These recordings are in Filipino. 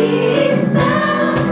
Mag-iisang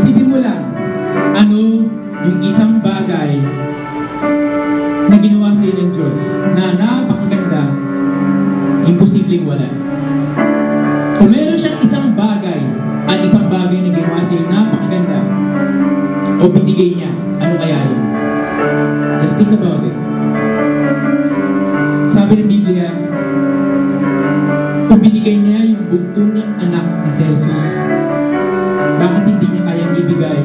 Isipin mo lang, ano yung isang bagay na ginawa sa iyo ng Diyos na napakaganda, imposibleng wala. Kung meron siyang isang bagay at isang bagay na ginawa sa iyo napakaganda o binigay niya, ano kaya yun? Just think about it. Sabi ng Biblia, kung binigay niya yung bugto niyang anak na si Jesus, bakit hindi niya kayang ibigay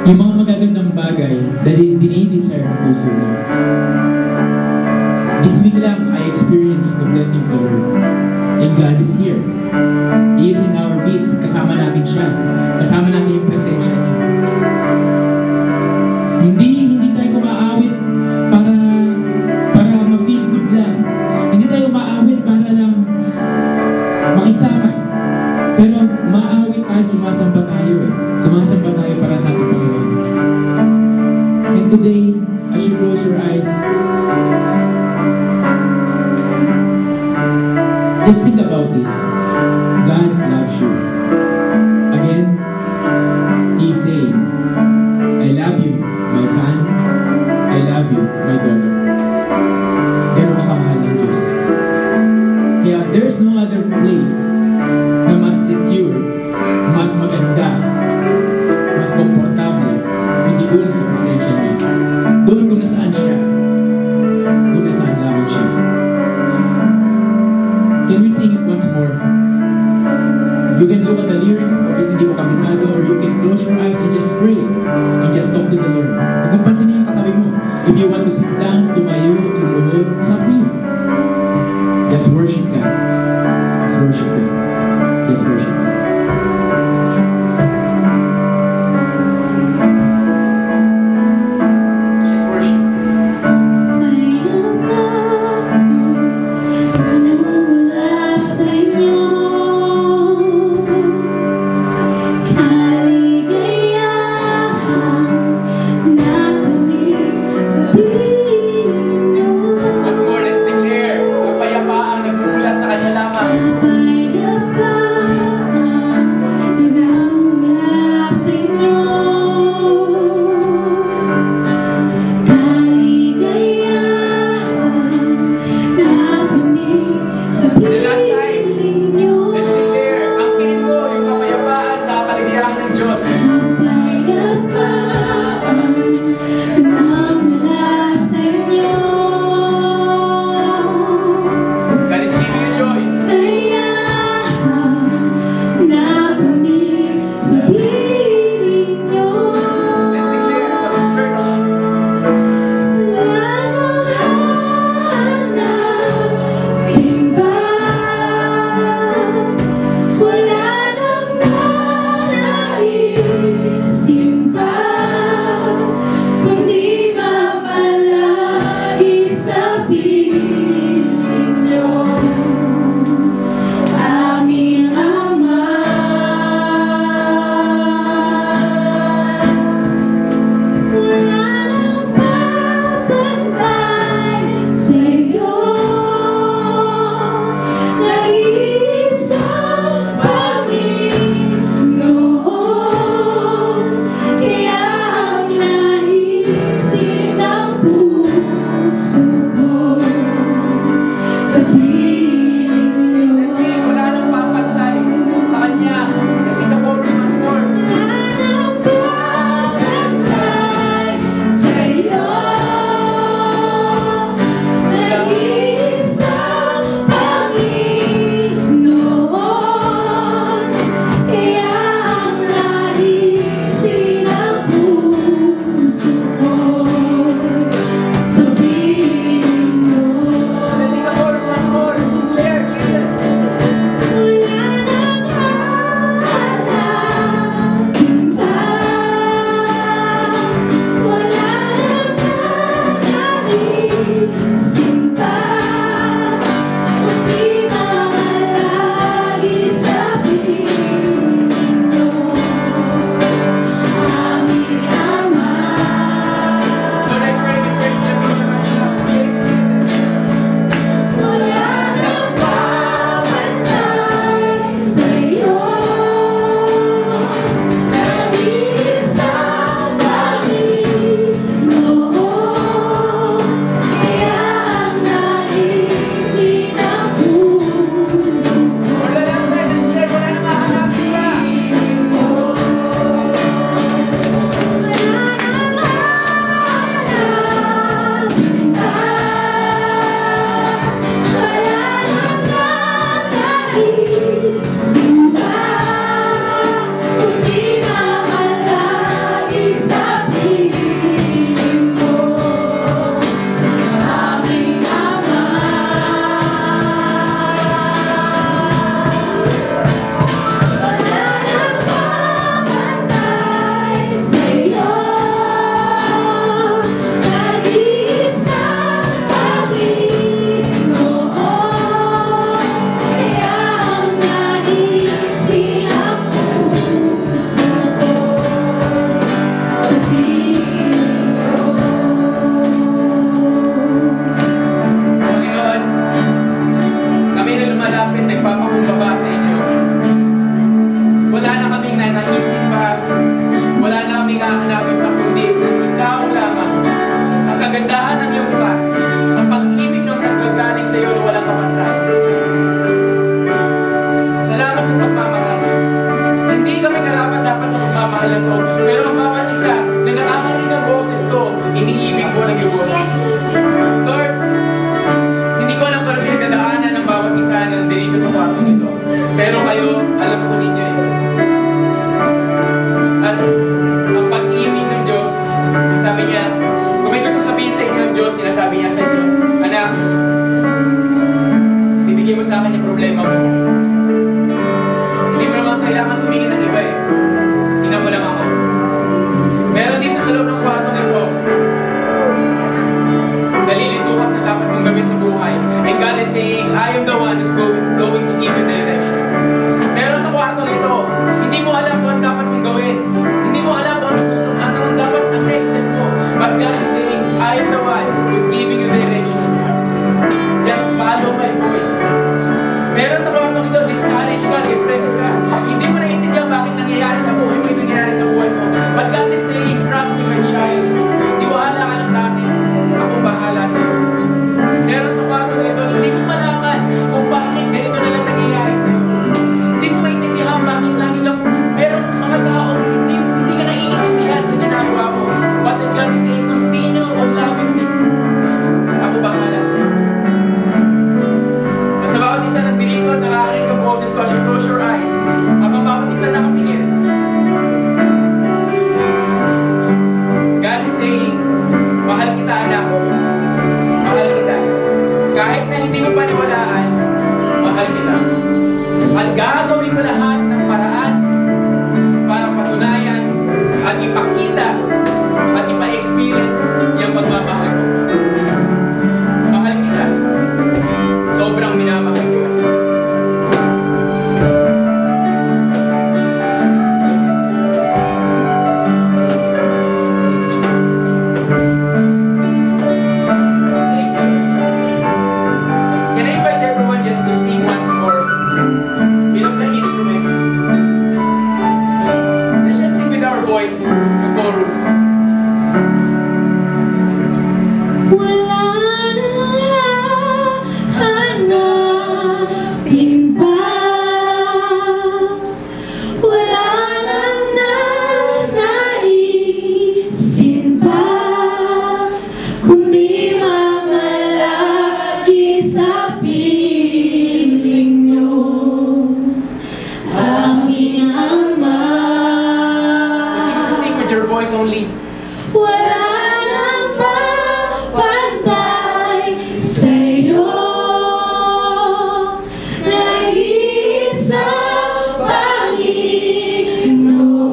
yung mga magagandang bagay na dinidesire ng puso niya? This week lang, I experienced the blessing of the Lord. And God is here. He is in our midst. Kasama natin siya. Kasama natin yung presensya niya. Hindi tayo kumaawit para ma-feel good lang. Hindi tayo maawit para lang makisama. Pero maawit tayo, sumasamba tayo eh. Sumasamba tayo para sa ating Panginoon. And today, as you close your eyes, just think about this. God loves you. Again, He's saying, I love you, my son. I love you, my daughter. Ganun ka kamahal ng Diyos. Kaya there's no other place na mas secure, mas maganda, mas komportable, hindi doon sa presensya niya. Doon kung nasaan siya, doon nasaan lamang siya. Can we sing it once more? You can look at the lyrics, or if hindi mo kabisado, or you can close your eyes and just pray, and just talk to the Lord. Kung pansin niyo yung katabi mo, if you want to sit down, tumayo, lumuhod, it's up to you. Just worship God. Just worship God. Just worship God. Wala nang naraig bahay na to. Pero ang bawat isa na nakakarinig ang boses ko, iniibig ko ng lubos. Lord, hindi ko alam kung ano pinagdadaanan ng bawat isa na nandito sa kwartong ito. Pero kayo, alam po ninyo ito. At ang pag-ibig ng Diyos, sabi niya, kung may gusto sabihin sa inyo ng Diyos, sinasabi niya sa inyo, anak, bibigyan mo sa akin yung problema mo. Hindi mo naman kailangan tumingin ng iba eh. Tingnan mo lang ako. Meron dito sa loob ng kwartong ito, nalilito ka sa dapat mong gawin sa buhay. And God is saying, I am the one who's going to give you direction. Pero sa kwartong ito, hindi mo alam kung ano dapat mong gawin. Hindi mo alam kung ano ang dapat ang next step mo. But God is saying, I am the one who's giving you direction. Just follow my voice. Pero sa kwartong ito, discouraged ka, depressed ka. Hindi mo naiintindihan bakit nangyayari sa buhay mo, nangyayari sa buhay mo. But God is saying, trust me my child. Tiwala ka lang sa akin. Ako bahala sa iyo. Pero sa kwartong ito, hindi mo malaman kung bakit ganito na lang nangyayari sa iyo. Hindi mo maintindihan bakit lagi kang meron mga tao hindi ka naiintindihan sa ginagawa mo. But God is saying, continue on loving me. Ako bahala sa iyo. At sa bawat isa ng dirito at nakakarinig ang boses ko, as you close your eyes, habang bawat isa nakapingin. God is saying, mahal kita anak. Mahal kita. Kahit na hindi mo paniwalaan, mahal kita. At gagawin ko lahat ng paraan para patunayan at ipakita at ipa-experience yung pagmamahal ko. Mahal kita. Sobrang minamahal kita. Can I invite everyone just to sing once more? Bilang ng instruments. Let's just sing with our voice, the chorus. Wala nang hanapin pa, wala nang nanaisin pa, kundi mamalagi sa piling nyo, aming Ama. You sing with your voice only. Wala nang papantay sa'yo, nag-iisang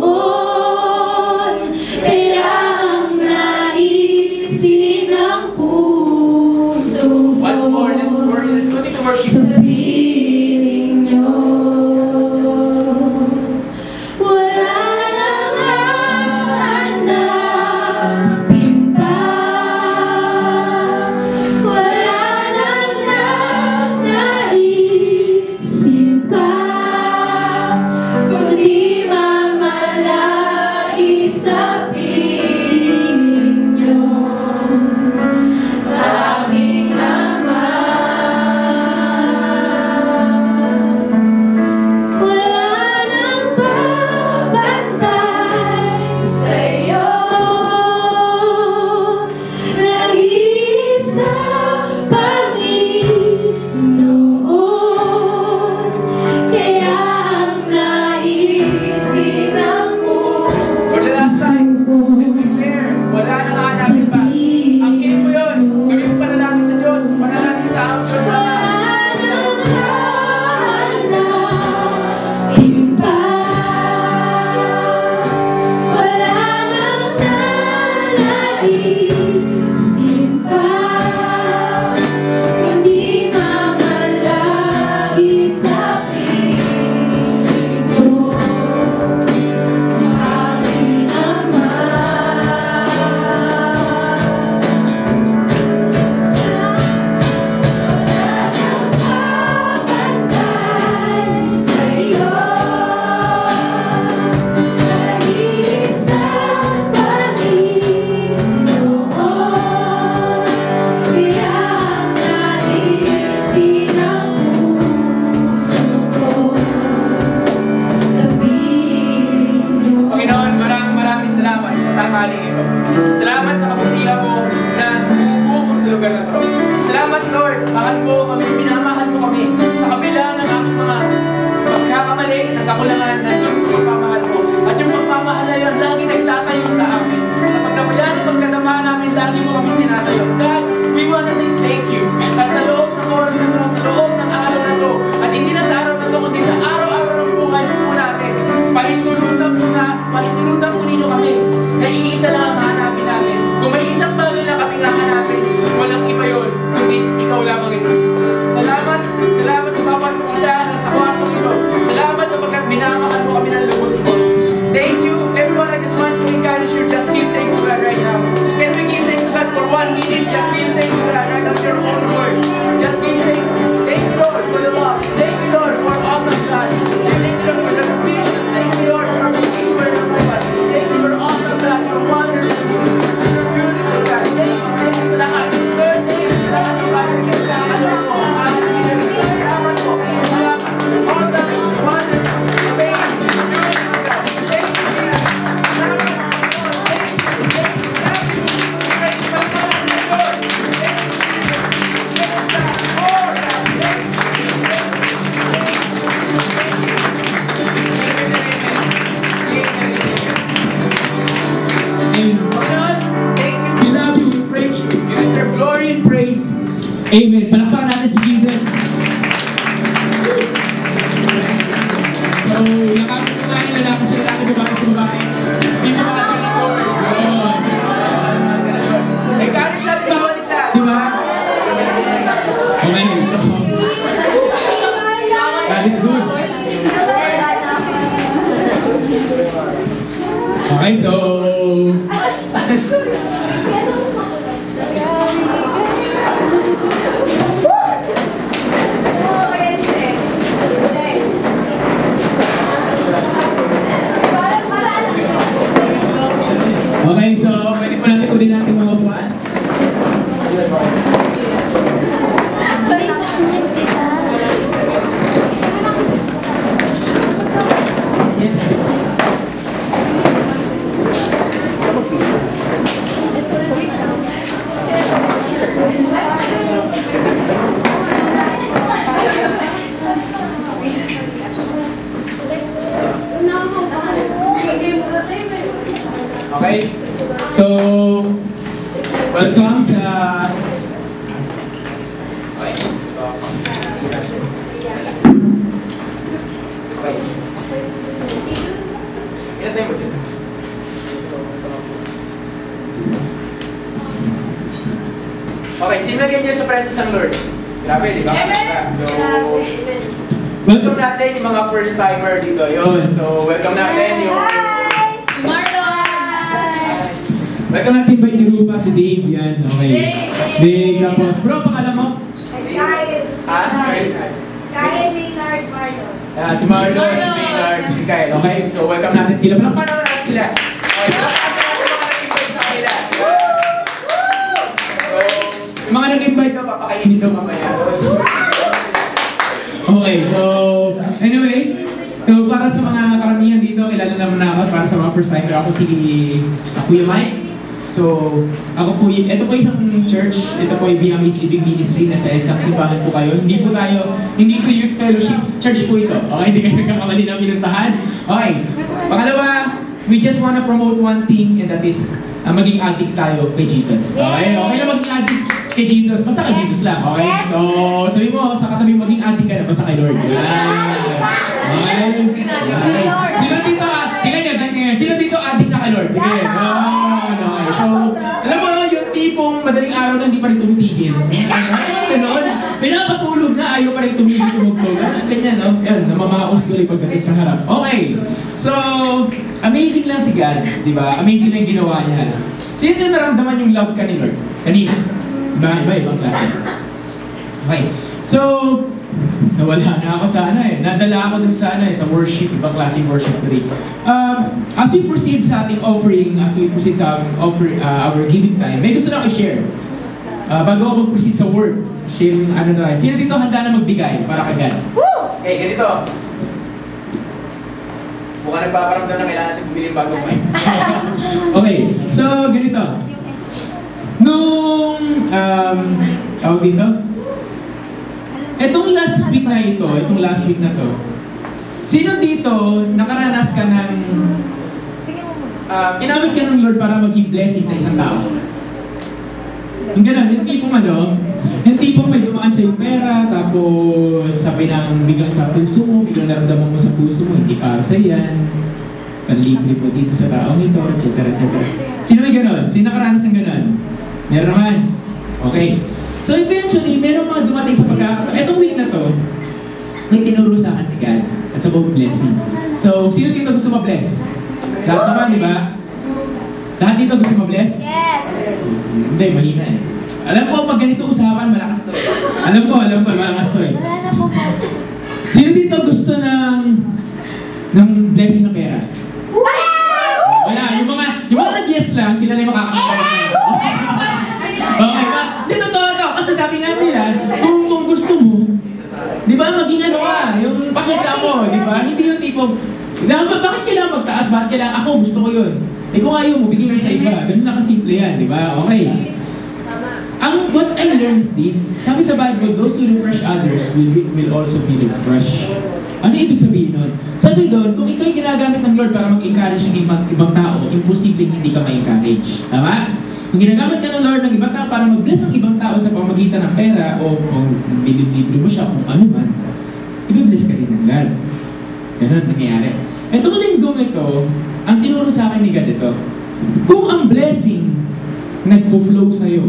Panginoon, kaya ang naisin ng puso ko. Once more, let's continue to worship. Sa piling nyo, wala nang hahanapin salamat sa tanghaling ito. Salamat sa kabutihan mo na bumubuo ko sa lugar na ito. Salamat, Lord. Mahal mo kami, minamahal mo kami. Sa kabila ng aming mga pagkakamali, nagkakulangan na yung pagpapamahal mo. At yung pagpapamahal na yun, lagi nagtatayo sa amin. Sa pagkabila ng pagkatama namin, lagi mo kami tinatayo. God, we want to say thank you. At sa loob ng oras na ito, sa loob ng araw na ito, at hindi na sa araw na ito, kundi sa araw-araw ng buhay po natin, pahintulutan po ninyo kami na iisa lang ang hanapin namin. Kung may isang bagay na kaming hanapin, walang iba yun, kundi ikaw lamang, Jesus. Salamat sa bawat isa na sa kwarto ito. Salamat sa pagkat minamahal mo kami ng lubos. Thank you, everyone. I just want to encourage you, just give thanks to God right now. Can we give thanks to God for 1 minute? Just give thanks to God right now, your own word. Just give thanks. Thank you, Lord, for the love. Thank you, Lord, for awesome God. Thank you, Lord, for the provision. Thank you, Lord, for our keeper and God. Thank you for awesome God. You're wonderful. You're beautiful God. Thank you sa lahat. Lord, thank you sa lahat ng Father. Salamat po. Salamat po. Awesome, wonderful, amazing, beautiful God. Thank you, Jesus. Salamat po. Thank you. Thank you. Thank you. We love you, we praise you. You deserve glory and praise. Amen. Palakpakan natin si Jesus. So, nakapit ko nga yung lalaki sa lalaki, babae sa babae. Hindi mo makakita ng Lord. Encourage natin bawat isa. Diba? Okay, so, that is good. Okay, so, okay, so, pwede po natin kunin natin mga upuan. Okay, so, welcome sa... Okay, so, okay. Inatay mo dyan. Okay, sino ganyan sa presence ng Lord? Grabe, di ba? So, welcome natin yung mga first timer dito. Yun, so welcome natin yung... Welcome natin ba yung grupa si Dave? Yan, okay. Dave, tapos, bro, pangalan mo? Kyle. Ha? Kyle Maynard Marlon. Si Marlon, si Maynard, si Kyle. Okay, so welcome natin sila. Palakpakan naman natin sila. Okay, palakpakan natin mga nag-invite sa kanila. So, yung mga nag-invite ka, papakainin daw mamaya. Okay, so, anyway, so para sa mga karamihan dito, kilala naman na ako, para sa mga first timer, ako si Kuya Mike. So, ako po, ito po isang church, ito po yung Vietnamese Living Ministry na sa isang simbahan po kayo. Hindi po youth fellowship, church po ito. Okay, hindi kayo nagkakamali ng pinuntahan. Okay, pangalawa, we just wanna promote one thing, and that is, maging addict tayo kay Jesus. Okay, okay lang maging addict kay Jesus, basta kay Jesus lang, okay? So, sabi mo, sa katabi maging addict ka na, basta kay Lord. Okay. Sino dito, sino dito addict na kay Lord? Sige, so, alam mo, yung tipong madaling araw na hindi pa rin tumitigil. Ganoon, pinapatulog na, ayaw pa rin tumigil-tumugtog. Ganyan, no? Yan, namamaos tuloy pagdating sa harap. Okay, so, amazing lang si God, di ba? Amazing lang yung ginawa niya. Sino na naramdaman yung love ka ni Lord? Kanina. Ibang klase. Okay, so, nawala na ako sa nadala ako dun sa sa worship, ibang klaseng worship today. As we proceed sa ating offering, as we proceed sa our giving time, may gusto na ako i-share. Bago ako mag-proceed sa word, share yung sino dito handa na magbigay para kay God? Okay, ganito. Mukhang nagpaparamdam na kailangan natin bumili yung bagong mic. Okay, so ganito. Nung, tawag dito? Itong last week na to, sino dito nakaranas ka ng, ginamit ka ng Lord para maging blessing sa isang tao? Yung gano'n, yung tipong may dumaan sa yung pera, tapos sabi ng biglang sa puso mo, biglang naramdaman mo sa puso mo, hindi para sa yan, panlibre po dito sa taong ito, etc. Sino may gano'n? Sino nakaranas ng gano'n? Meron naman. Okay. So eventually, meron mga dumating sa pagkakataon. Etong week na to, may tinuro sa akin si God at sa about blessing. So, sino dito gusto ma-bless? Lahat naman, di ba? Lahat dito gusto ma-bless? Yes! Hindi, mahina eh. Alam ko, pag ganito usapan, malakas to eh. Alam ko, malakas to eh. Wala na po process. Sino dito gusto ng blessing ng pera? Wala, yung mga nag-yes lang, sila na yung makakakita. Okay ba? Hindi, totoo to. Kasi sabi nga nila, kung gusto mo, di ba, maging ano ka, yung pakita mo, di ba? Hindi yung tipo, bakit kailangan magtaas? Bakit kailangan, ako gusto ko yun. Eh kung ayaw mo, bigyan mo sa iba. Ganun na kasimple yan, di ba? Okay. What I learned is this, sabi sa Bible, those who refresh others will also be refreshed. Ano ibig sabihin nun? Sabi doon, kung ikaw ginagamit ng Lord para mag-encourage ng ibang tao, imposible hindi ka ma-encourage. Tama? Kung ginagamit ka ng Lord ng ibang tao para mag-bless ang ibang tao sa pamagitan ng pera o kung biliblibre mo siya kung ano man, i-bless ka rin ng God. Ganun nangyayari. Itong linggong ito, ang tinuro sa akin ni God ito, kung ang blessing nagpo-flow sa'yo,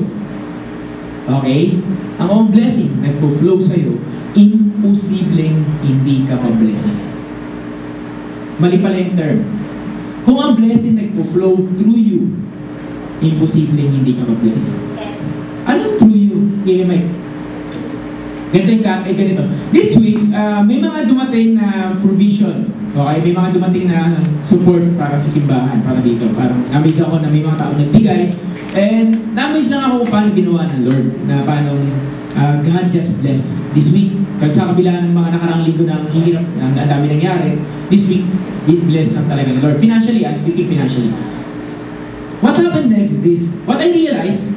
okay? Ang blessing nagpo-flow sa'yo, imposibleng hindi ka ma-bless. Mali pala yung term. Kung ang blessing nagpo-flow through you, imposibleng hindi ka ma-bless. Yes. Anong through you? Okay, Mike. Ganito. This week, may mga dumating na provision. Okay? May mga dumating na support para sa simbahan, para dito. Parang na-amaze ako na may mga tao nagbigay. And na-amaze lang ako kung paano ginawa ng Lord. Na paano God just bless this week. Kasi sa kabila ng mga nakarang linggo ng hirap, ang dami nangyari, this week, it bless lang talaga ng Lord. Financially, I'm speaking financially. What happened next is this. What I realized,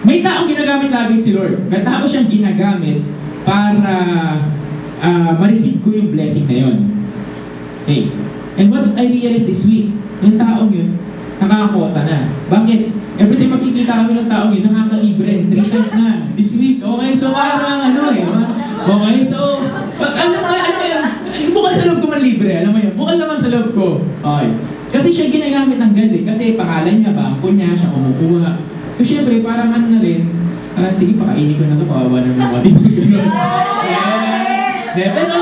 may taong ginagamit lagi si Lord. May tao siyang ginagamit para ma-receive ko yung blessing na yun. Okay. And what I realized this week, yung taong yun, nakakakota na. Bakit? Every time makikita kami ng taong yun, nakaka-libre. 3 times na. This week. Okay, so parang ano eh. Okay, so, ano yun? Bukal sa loob ko man libre. Alam mo yun? Bukal naman sa loob ko. Okay. Kasi siya ginagamit ng God eh. Kasi pangalan niya, bangko niya, siya kumukuha. So syempre, parang ano na rin, parang sige, pakainin ko na ito, pakawa na mga tingin. Pero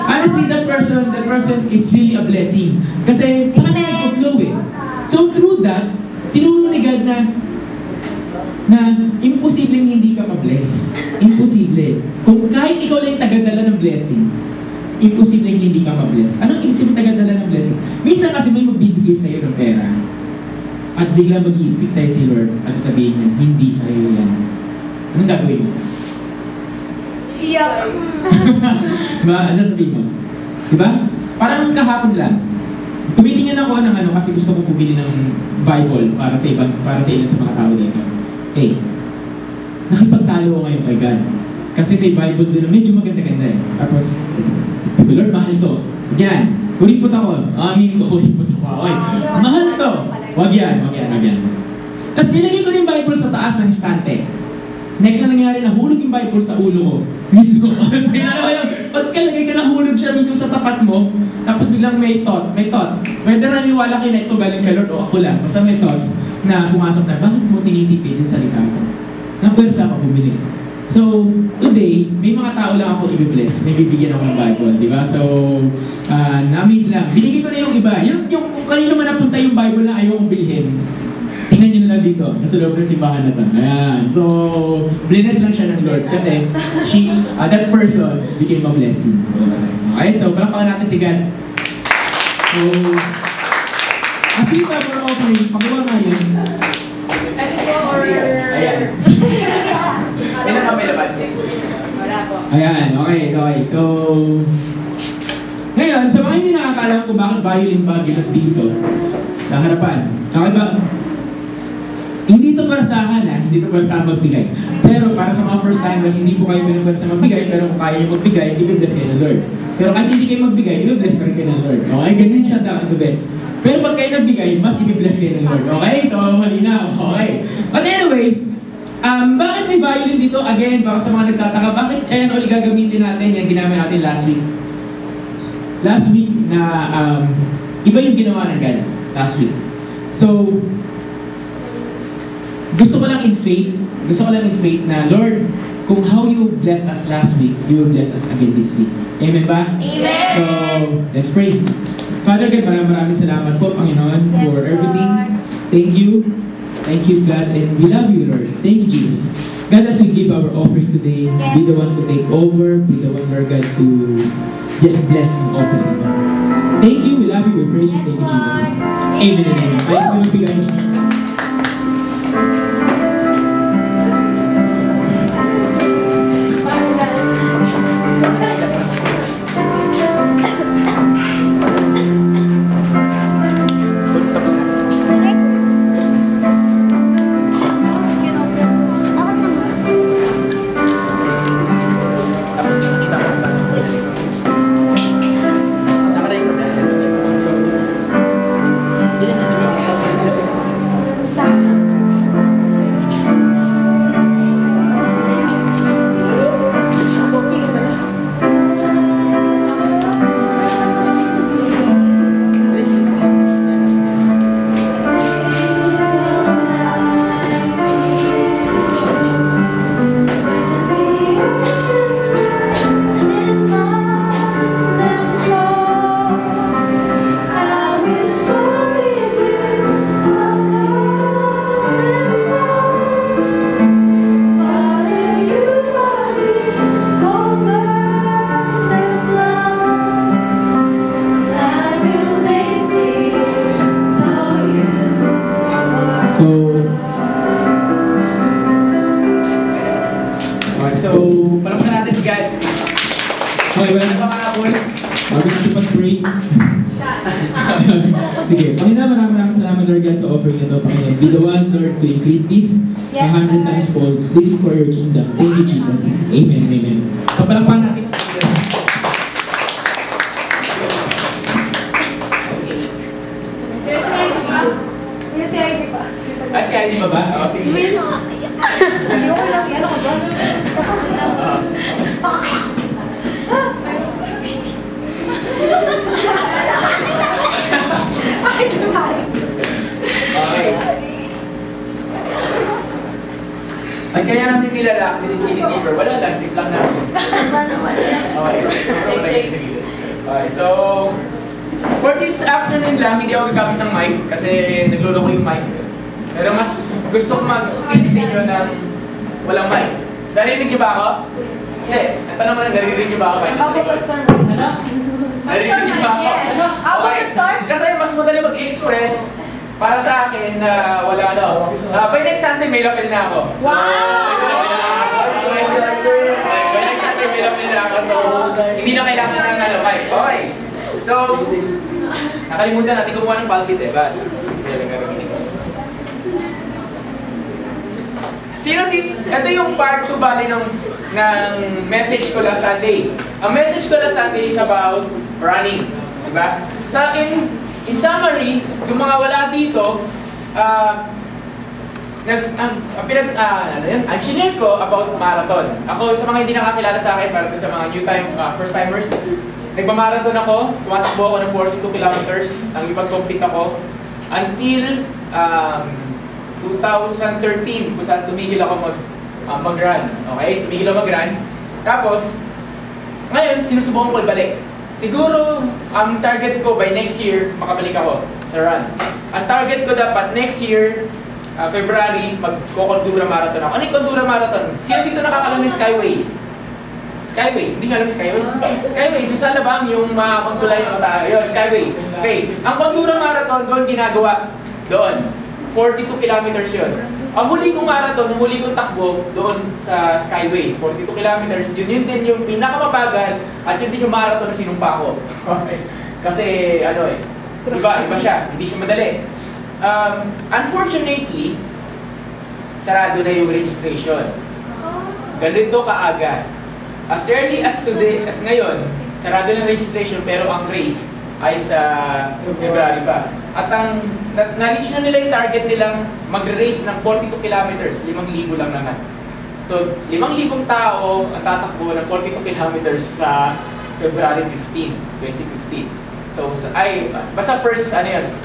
honestly, that person is really a blessing. Kasi sa kanya nag-flow eh. So through that, tinuro ni God na imposibleng hindi ka ma-bless. Imposible. Kung kahit ikaw lang yung tagadala ng blessing, imposibleng hindi ka ma-bless. Anong ibig sabihin tagadala ng blessing? Minsan kasi may magbibigay sa'yo ng pera. At bigla mag-i-speak sa'yo si Lord at sasabihin niya, hindi sa'yo yan. Anong gagawin mo? Iyak. Diba? Ano sabihin mo? Diba? Parang kahapon lang. Tumitingin ako ng ano kasi gusto ko bumili ng Bible para sa ilan sa mga tao dito. Okay. Nakipagtalo ko ngayon kay God. Kasi may Bible doon na medyo maganda-ganda eh. Tapos, Lord, mahal to. Yan. Kuripot ako. Kuripot ako. Okay. Mahal to. Wag yan. Tapos nilagay ko yung Bible sa taas ng estante. Next na nangyari, nahulog yung Bible sa ulo ko. Mismo. Kasi pagkalagay ka nahulog siya mismo sa tapat mo, tapos biglang may thought. Pwede naniwala kayo na ito galing kay Lord o ako lang. Basta may thoughts na pumasok na, bakit mo tinitipid yung salita ko? Napwersa ako bumili. So, today, may mga tao lang ako i-bless. May bibigyan ako ng Bible, di ba? So, na-amaze lang. Binigay ko na yung iba. Yung kung kanino man napunta yung Bible na ayaw kong bilhin, tingnan nyo na lang dito. Nasa loob ng simbahan na ito. Ayan. So, bless lang siya ng Lord. Kasi, that person became a blessing. Okay? So, palakpakan natin si God. So, as we were opening, pakuha nga yun. Ayan. Ilan ka may labas? Wala po. Ayan, okay. So, Ngayon, sa mga hindi nakakaalam kung bakit violin baguette dito sa harapan. Okay ba? Hindi ito para sa akin, hindi ito para sa magbigay. Pero para sa mga first timer, hindi po kayo pinagpala sa magbigay, pero kung kaya nyo magbigay, i-bless kayo ng Lord. Pero kahit hindi kayo magbigay, i-bless pa rin kayo ng Lord. Okay? Ganyan siya sa the best. Pero pag kayo nagbigay, mas i-bless kayo ng Lord. Okay? So, malinaw. Okay? But anyway, bakit may violin dito? Again, baka sa mga nagtataka, bakit ayan ulit gagamitin natin yung ginamit natin last week? Last week na iba yung ginawa ng God last week. So, gusto ko lang in faith na, Lord, kung how you blessed us last week, you will bless us again this week. Amen ba? Amen! So, let's pray. Father God, maraming salamat po, Panginoon, for everything. Thank you. Thank you, God, and we love you, Lord. Thank you, Jesus. God, as we give our offering today, be the one to take over, be the one, Lord God, to just bless yung offering. Thank you, we love you, we praise you, thank you, Jesus. Amen and amen. Ayos na magbigay. So, palakpakan natin si God. Okay, wala na pa kakapon. Bago natin pag-pray. Sige, Panginoon, maraming salamat, Lord God, sa offering ito. Panginoon, be the one, Lord, to increase this 100 times folds. This is for your kingdom. Thank you, Jesus. Amen, amen. So, palakpakan natin si Jesus. Si ID pa ba? Oo, sige. Hindi ko lang yan ako ba? At kaya namin nilalak din si Silver. Wala lang, tip lang namin. Okay. Okay, so for this afternoon lang, hindi ako gagamit ng mic kasi nagluloko yung mic. Pero mas gusto ko mag-speak sa inyo ng walang mic. Narinig niyo ba ako? Yes. Ito naman, narinig niyo ba ako? Narinig niyo ba ako? Okay. Kasi mas madali mag-express para sa akin na wala daw. By next Sunday, may lapel na ako. So, by next Sunday, may lapel na ako. So, hindi na kailangan ng mic. Okay. So, nakalimutan natin kumuha ng pulpit eh. Ba't? Hindi lang gagamitin ko. Sino dito? Ito yung part 2 bali ng message ko last Sunday. Ang message ko last Sunday is about running. Diba? Sa in summary, yung mga wala dito, ang shinare ko about marathon. Ako, sa mga hindi nakakilala sa akin, para sa mga first timers, nagmamarathon ako, tumatakbo ako ng 42 kilometers, ang ipag-complete ako, until 2013, kung saan tumigil ako mag-run. Okay? Tumigil ako mag-run. Tapos, ngayon, sinusubukan ko ibalik. Siguro, ang target ko by next year, makabalik ako sa run. Ang target ko dapat next year, February, mag-Condura Marathon ako. Ano yung Condura Marathon? Sino dito nakakalam ng Skyway? Skyway? Hindi nga alam yung Skyway? Skyway, so saan na bang yung magtulay ng tayo? Yun, Skyway. Okay. Ang Condura Marathon, doon ginagawa. Doon. 42 kilometers yun. ang huli kong marathon, ang huli kong takbo doon sa Skyway, 42 kilometers, yun din yung pinakamabagal at yun din yung marathon na sinumpa ko. Okay. Kasi iba siya, hindi siya madali. Unfortunately, sarado na yung registration. Ganito kaagad. As early as today, as ngayon, sarado na yung registration pero ang race ay sa February pa. At na-reach na nila yung target nilang mag-race ng 42 kilometers, 5,000 lang naman. So, 5,000 tao ang tatakbo ng 42 kilometers sa February 15, 2015. So, basta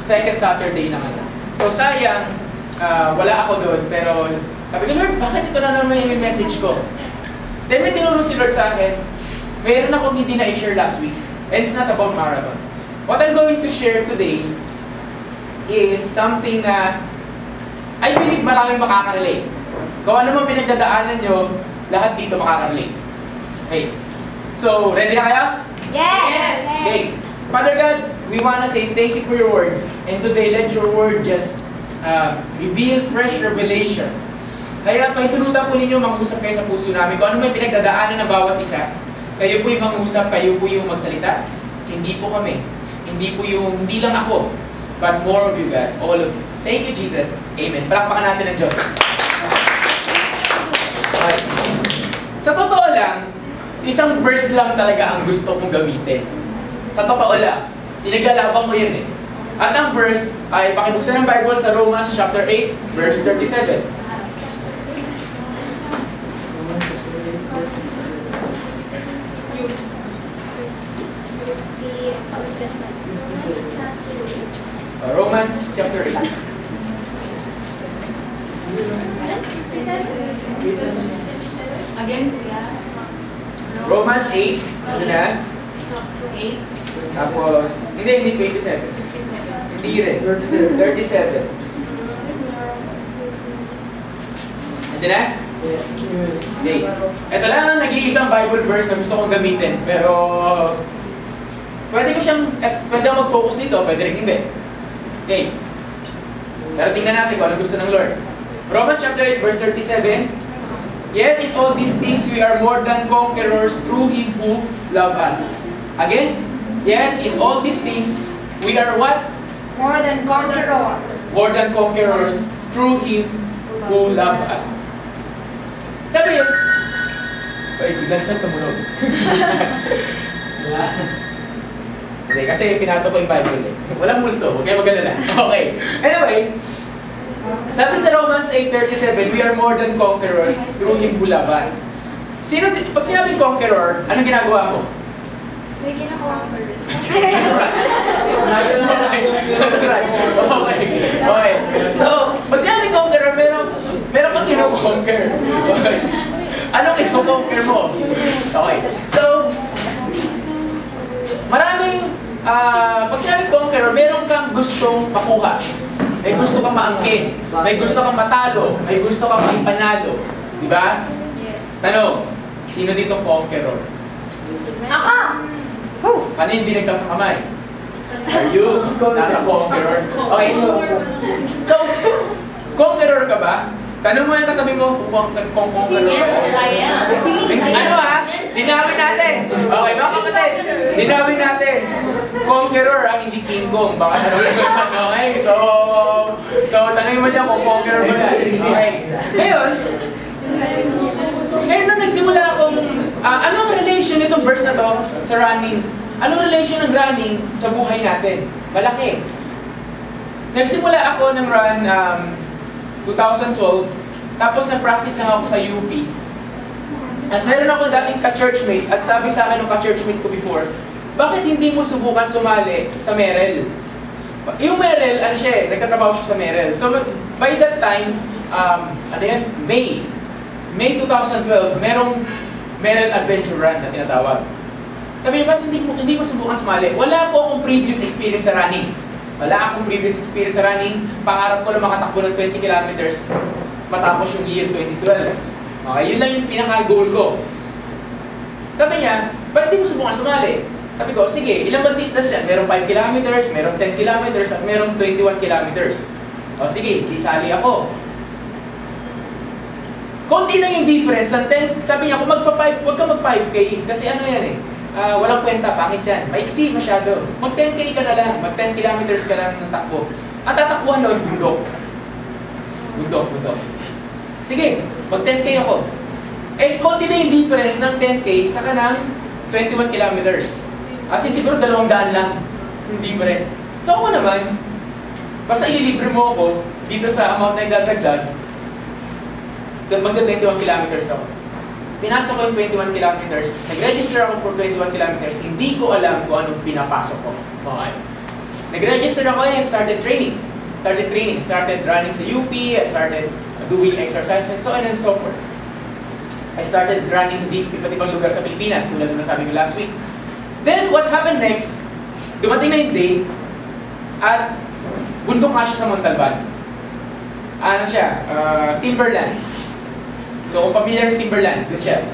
second Saturday naman. So, sayang, wala ako doon, pero sabi ko, Lord, bakit ito na naman yung message ko? Then may tinuro si Lord sa akin, mayroon akong hindi na i-share last week, and it's not about marathon. What I'm going to share today is something na I believe maraming makaka-relate. Kung ano man pinagdadaanan nyo, lahat dito makaka-relate. Okay. So, ready na kayo? Yes! Okay. Father God, we want to say thank you for your word. And today, let your word just reveal fresh revelation. Kaya pahintulutan po ninyo mag-usap kayo sa puso namin. Kung ano may pinagdadaanan ng bawat isa, kayo po yung mag-usap, kayo po yung magsalita. Hindi po kami. Hindi lang ako, but more of you, God, all of you. Thank you, Jesus. Amen. Palakpakan natin ang Diyos. Okay. Sa totoo lang, isang verse lang talaga ang gusto kong gamitin. Sa totoo lang, pinaglalaban ko yun eh. At ang verse ay pakibuksan ng Bible sa Romans chapter 8, verse 37. Romans chapter 8. Again, kuya. Romans 8. Ano na? 8. Tapos, hindi 27. Hindi rin. 37. Hindi na? Okay. Ito lang ang nag-iisang Bible verse na gusto kong gamitin. Pero, pwede ako mag-focus dito, pwede rin hindi. Okay. Pero tingnan natin kung ano gusto ng Lord. Romans chapter 8, verse 37. Yet in all these things we are more than conquerors through Him who loved us. Again, yet in all these things we are what? More than conquerors. More than conquerors through Him who loved us. Sabi yun, biglang siya tumunog. Hindi, kasi pinato ko yung Bible eh. Walang multo, huwag kayo mag-alala. Okay. Anyway, sabi sa Romans 8:37, we are more than conquerors through Him who loves us. Pag sinabing conqueror, anong ginagawa mo? May ginawa-conquer. Okay. So, pag sinabing conqueror, meron kang kino-conquer. Okay. Anong kino-conquer mo? Okay. So, maraming, pag sinabing conqueror, meron kang gustong makuha. May gusto kang maangkin. May gusto kang matalo. May gusto kang maipanalo. Di ba? Yes. Tanong, sino dito conqueror? Ako! Ano yung binigtas sa kamay? Are you not a conqueror? Okay. So, conqueror ka ba? Tanong mo yung katabi mo kung conqueror ka. Yes, I am. Ano ha? Linawin natin. Okay, mga kapatid. Linawin natin. Conqueror ang hindi King Kong. Baka tanongin mo siya, okay? So tanongin mo dyan kung conqueror ba yan. Okay. Ngayon nung nagsimula akong, anong relation nitong verse na to sa running? Anong relation ng running sa buhay natin? Malaki. Nagsimula ako ng run 2012, tapos na-practice lang ako sa UP. As meron ako dating ka-churchmate, at sabi sa akin ng ka-churchmate ko before, bakit hindi mo subukan sumali sa Merrell? Yung Merrell, ano siya nagkatrabaho siya sa Merrell. So by that time, May 2012, merong Merrell Adventure Run na tinatawag. Sabi niya, ba't hindi mo subukan sumali? Wala po akong previous experience sa running. Pangarap ko lang makatakbo ng 20 kilometers matapos yung year 2012. Okay, yun lang yung pinaka-goal ko. Sabi niya, ba't di mo subukan sumali? Sabi ko, sige, ilang bang distance yan? Merong 5 kilometers, merong 10 kilometers, at merong 21 kilometers. O sige, di sali ako. konti lang yung difference ng 10. Sabi niya, kung huwag ka mag 5K, kasi ano yan eh, walang kwenta, pangit yan. Maiksi masyado. Mag 10K ka na lang, mag 10 kilometers ka lang ng takbo. Ang tatakbuhan nun, bundok. Bundok. Sige, mag 10K ako. Eh, konti na yung difference ng 10K sa kanang 21 kilometers. As in, siguro 200 lang yung difference. So ako naman, basta ililibre mo ako dito sa amount na idadagdag, magta-21 kilometers ako. Pinasok ko yung 21 kilometers, nag-register ako for 21 kilometers, hindi ko alam kung anong pinapasok ko. Okay. Nag-register ako and started training. Started running sa UP, I started doing exercises, so on and so forth. I started running sa iba't ibang lugar sa Pilipinas, tulad ng nasabi ko last week. Then, what happened next? Dumating na yung day, at bundok nga siya sa Montalban. Ano siya? Timberland. So, kung familiar with Timberland, good siya.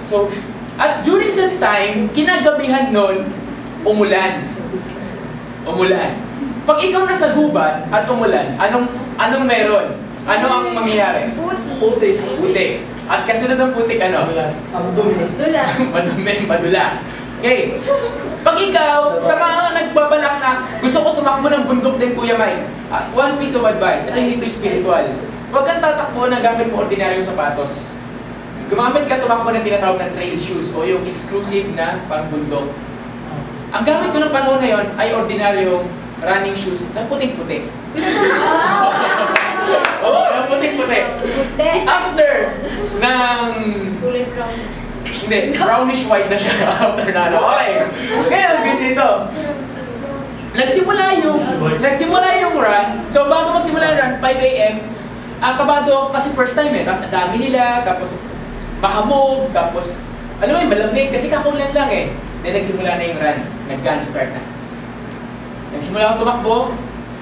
So, at during that time, kinagabihan nun, umulan. Pag ikaw nasa gubat at umulan, anong meron? Ano ang mangyayari? Putik. At kasunod ng putik, ano? Dulas. Madulas. Okay. Pag ikaw, sa mga nagbabalak na gusto ko tumakbo ng bundok din, Kuya Mike, one piece of advice, ito hindi ito spiritual. Huwag kang tatakbo na gamit mo ordinaryong sapatos. Gumamit ka tumakbo ng tinatawag na trail shoes o yung exclusive na pang bundok. Ang gamit ko ng panahon na yon ay ordinaryong running shoes na puting-puti. Oo, ng puting-puti. After ng... Kulay brown. Hindi, brownish white na siya after na. Okay. Ngayon, ganito. Nagsimula yung run. So, bago magsimula yung run, 5 a.m., kabado kasi first time eh. Tapos ang dami nila, tapos mahamog, tapos alam mo yung malamig kasi kakulan lang eh. Then nagsimula na yung run. Nag-gun start na. Nagsimula ako tumakbo.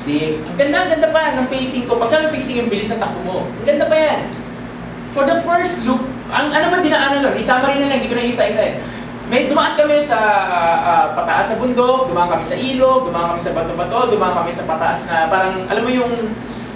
Ang ganda pa ng pacing ko. Pag sabi pacing yung bilis ng takbo mo. Ang ganda pa yan. For the first loop, ano ba dinaanan nun? Isama rin na lang, hindi ko na isa-isa eh. May dumaan kami sa pataas sa bundok, dumaan kami sa ilog, dumaan kami sa bato-bato, dumaan kami sa pataas na parang, alam mo yung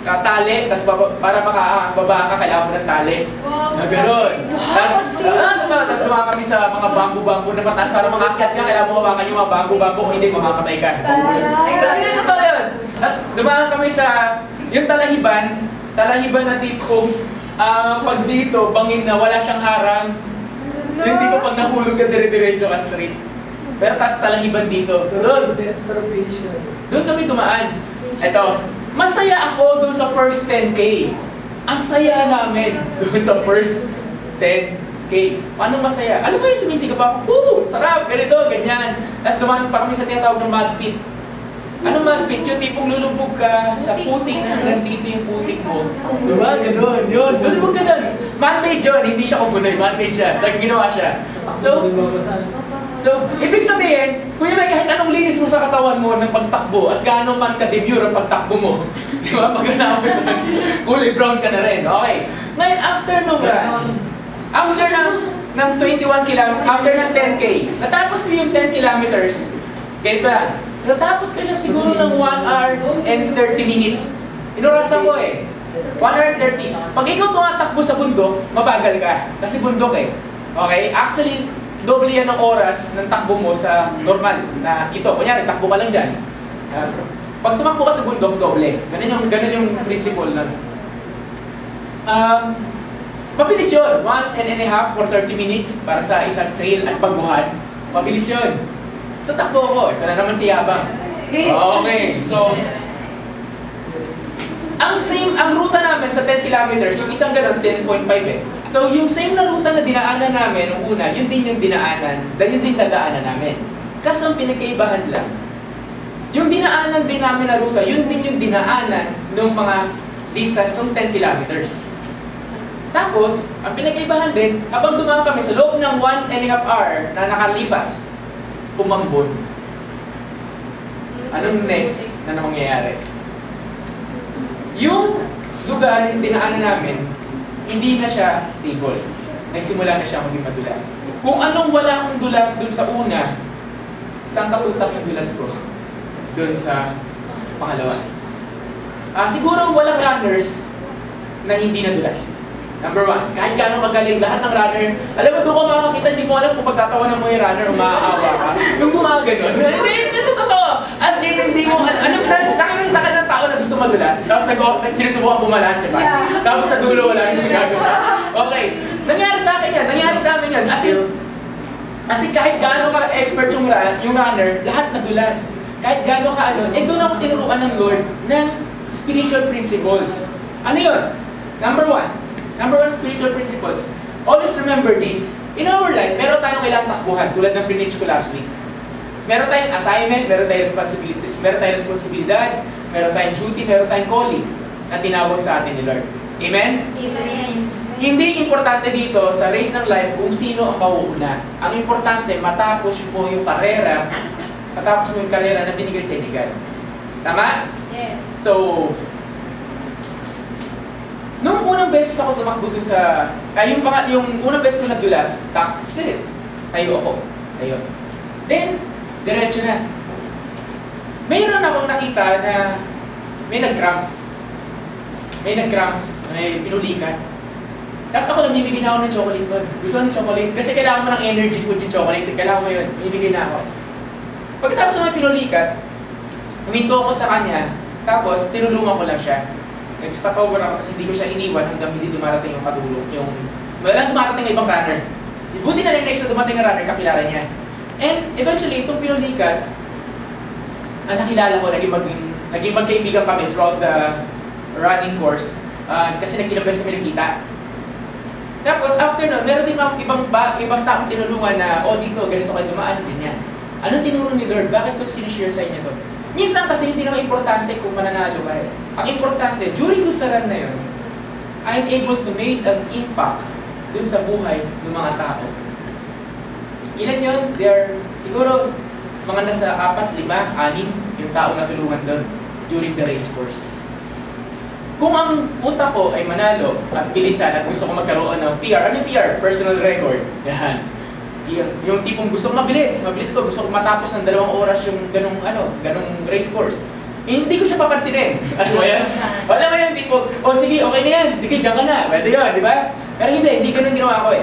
tali, tapos para makababa ka, kailangan mo ng tali. Na gano'n. Tapos dumaan kami sa mga bambu-bambu na pataas para makakyat ka, kailangan mo hawakan yung mga bambu-bambu kung hindi makakamay ka. Hindi na totoo yun. Tapos dumaan kami sa yung talahiban na tipong pag dito, bangin na, wala siyang harang. Yung tipo pag nahulog ka dire-diretso ka straight. Pero tas talahiban dito. Doon kami dumaan. Eto, masaya ako doon sa first 10K. Ang saya namin doon sa first 10K. Paano masaya? Alam mo yung sumisigap ako, sarap, ganito, ganyan. Tapos dumaan pa kami sa tinatawag ng mud pit. Ano mud pit? Yung tipong lulubog ka sa putik na hanggang dito yung putik mo. Diba? Ganun, yun. Lulubog ka doon. Man-made yun, hindi siya kupunoy. Man-made siya. Like, ginawa siya. So, ibig sabihin, Kuya Mike, kahit anong linis mo sa katawan mo ng pagtakbo at gaano man ka-demure ang pagtakbo mo, di ba? Pagkatapos sa kulay brown ka na rin. Okay. Ngayon, after nung run, after ng 21 kilometers, after ng 10K, natapos ko yung 10 kilometers, ganito lang. Natapos ko siya siguro ng 1 hour and 30 minutes. Inurasan ko eh. 1 hour and 30. Pag ikaw tumatakbo sa bundok, mabagal ka. Kasi bundok eh. Okay? Actually, doble yan ang oras ng takbo mo sa normal na ito. Kunyari, takbo ka lang dyan. Pag tumakbo ka sa bundok, doble. Ganun yung principle na. Mabilis yun. 1.5 or 30 minutes para sa isang trail at baguhan. Mabilis yun. Sa takbo ko, ito na naman si Yabang. Okay, so ang ruta namin sa 10 kilometers, yung isang ganun, 10.5 eh. So yung same na ruta na dinaanan namin nung una, yun din yung dinaanan, dahil yun din dadaanan namin. Kaso ang pinagkaibahan lang, yung dinaanan din namin na ruta, yun din yung dinaanan ng mga distance ng 10 kilometers. Tapos, ang pinagkaibahan din, habang dumaan kami sa loob ng 1.5 hour na nakalipas, umambon. Anong next na mangyayari? Yung lugar yung dinaanan namin, hindi na siya stable. Nagsimula na siya maging madulas. Kung anong wala akong dulas dun sa una, saan katutak yung dulas ko? Dun sa pangalawa. Siguro walang runners na hindi nadulas. Number 1, kahit gaano kagaling, lahat ng runner, alam mo, doon ka makakita, hindi mo alam kung pagtatawanan mo yung runner o maaawa ka. Yung gumagano. Hindi, totoo. As in, hindi mo, laki ng takal ng tao na gusto madulas, tapos sinusubukan bumalanse ba? Tapos sa dulo, wala rin nagagawa. Okay, nangyari sa akin yan, nangyari sa amin yan. As in kahit gaano ka expert yung runner, lahat nadulas. Kahit gaano ka doon ako tinuruan ng Lord ng spiritual principles. Ano yun? Number 1 spiritual principles. Always remember this. In our life, meron tayong kailangang takbuhan tulad ng preach ko last week. Meron tayong assignment, meron tayong responsibilidad, meron tayong duty, meron tayong calling na tinawag sa atin ni Lord. Amen? Amen. Hindi importante dito sa race ng life kung sino ang mauuna. Ang importante, matapos mo yung karera na binigay sa ni God. Tama? Yes. So, nung unang beses ako tumakbo dun sa, yung unang beses ko nagdulas, spirit, tayo ako. Then, diretso na. Mayroon akong nakita na may nag-cramps. May pinulikan. Tapos ako namimigay na ako ng chocolate nun. Gusto ko ng chocolate. Kasi kailangan mo ng energy food yung chocolate. Kailangan mo yun. Namimigay na ako. Pagkatapos na may pinulikan, huminto ako sa kanya. Tapos, tinulungan ko lang siya. Nag-stop over ako kasi hindi ko siya iniwan hanggang hindi dumarating yung katulong. Walang dumarating ng ibang runner. Buti na rin next na dumating ang runner, kakilala niya. And eventually, itong pinulikan, nakilala ko, naging magkaibigan kami throughout the running course. Kasi nag-ilang beses kami nakita. Tapos after nun, meron din ibang taong tinulungan na, dito, ganito kayo dumaan, ganyan. Anong tinuro ni Lord? Bakit ko sinishare sa inyo to? Minsan kasi hindi naman importante kung mananalo ka eh. Ang importante, during dun sa run na yun, I'm able to make an impact dun sa buhay ng mga tao. Ilan yun? Siguro, mga nasa 4, 5, 6 yung taong natulungan dun during the race course. Kung ang utak ko ay manalo at bilisan at gusto ko magkaroon ng PR, ano yung PR? Personal record. Yan. Yung tipong gusto ko mabilis ko, gusto ko matapos ng 2 oras yung ganung race course. Hindi ko siya papansinin. Alam mo yan? Alam mo yan, tipo, sige, okay na yan. Sige, diyan ka na. Pwede yun, di ba? Pero hindi ganun ginawa ko eh.